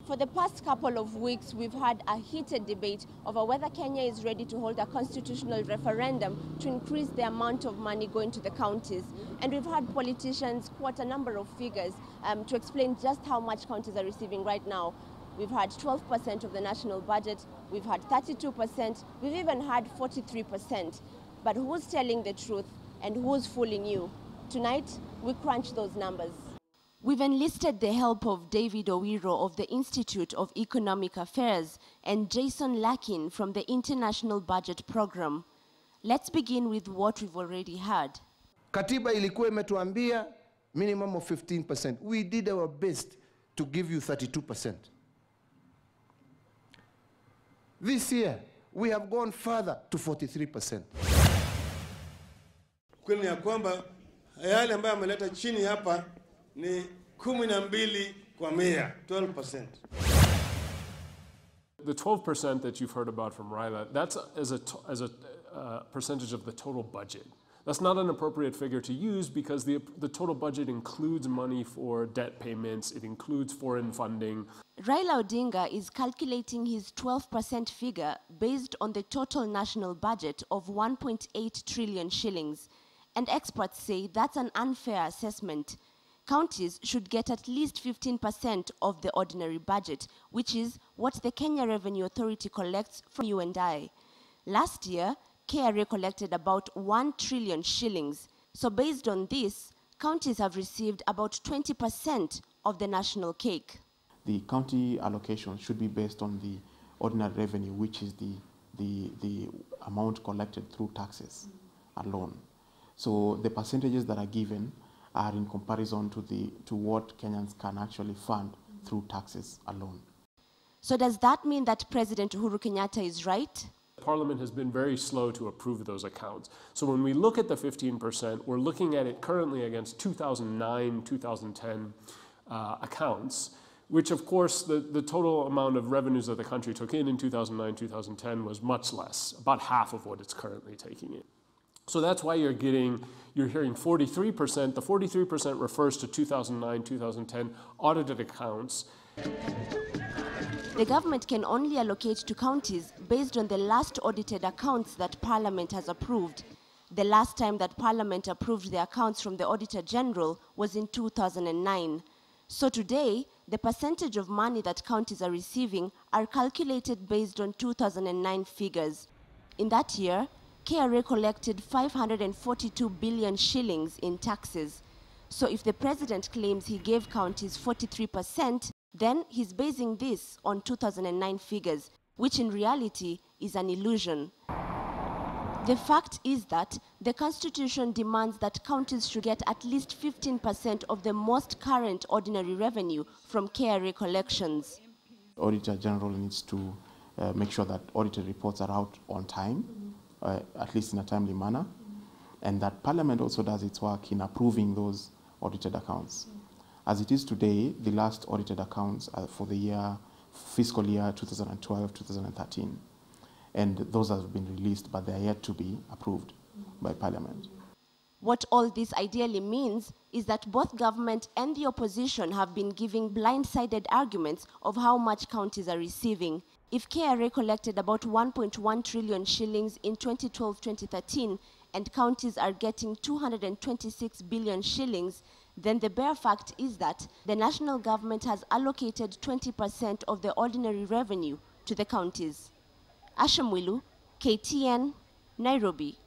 For the past couple of weeks, we've had a heated debate over whether Kenya is ready to hold a constitutional referendum to increase the amount of money going to the counties. And we've had politicians quote a number of figures to explain just how much counties are receiving right now. We've had 12% of the national budget, we've had 32%, we've even had 43%. But who's telling the truth and who's fooling you? Tonight, we crunch those numbers. We've enlisted the help of David Owiro of the Institute of Economic Affairs and Jason Larkin from the International Budget Program. Let's begin with what we've already heard. Katiba ilikuwa imetuambia minimum of 15%. We did our best to give you 32%. This year, we have gone further to 43%. Kweli ya kwamba yale ambayo ameleta chini hapa ni 12 kwa 100, 12%. The 12% that you've heard about from Raila, that's as a percentage of the total budget. That's not an appropriate figure to use because the total budget includes money for debt payments, it includes foreign funding. Raila Odinga is calculating his 12% figure based on the total national budget of 1.8 trillion shillings. And experts say that's an unfair assessment. Counties should get at least 15% of the ordinary budget, which is what the Kenya Revenue Authority collects from you and I. Last year, KRA collected about 1 trillion shillings. So based on this, counties have received about 20% of the national cake. The county allocation should be based on the ordinary revenue, which is the amount collected through taxes alone. So the percentages that are given are in comparison to what Kenyans can actually fund through taxes alone. So does that mean that President Uhuru Kenyatta is right? Parliament has been very slow to approve those accounts. So when we look at the 15%, we're looking at it currently against 2009, 2010 accounts, which of course the total amount of revenues that the country took in 2009, 2010 was much less, about half of what it's currently taking in. So that's why you're hearing 43%. The 43% refers to 2009, 2010 audited accounts. The government can only allocate to counties based on the last audited accounts that Parliament has approved. The last time that Parliament approved the accounts from the Auditor General was in 2009. So today, the percentage of money that counties are receiving are calculated based on 2009 figures. In that year, KRA collected 542 billion shillings in taxes. So if the president claims he gave counties 43%, then he's basing this on 2009 figures, which in reality is an illusion. The fact is that the Constitution demands that counties should get at least 15% of the most current ordinary revenue from KRA collections. Auditor General needs to make sure that audited reports are out on time, at least in a timely manner, and that Parliament also does its work in approving those audited accounts. As it is today, the last audited accounts are for the fiscal year 2012-2013, and those have been released, but they are yet to be approved by Parliament. What all this ideally means is that both government and the opposition have been giving blindsided arguments of how much counties are receiving. If KRA collected about 1.1 trillion shillings in 2012-2013 and counties are getting 226 billion shillings, then the bare fact is that the national government has allocated 20% of the ordinary revenue to the counties. Asha Mwilu, KTN, Nairobi.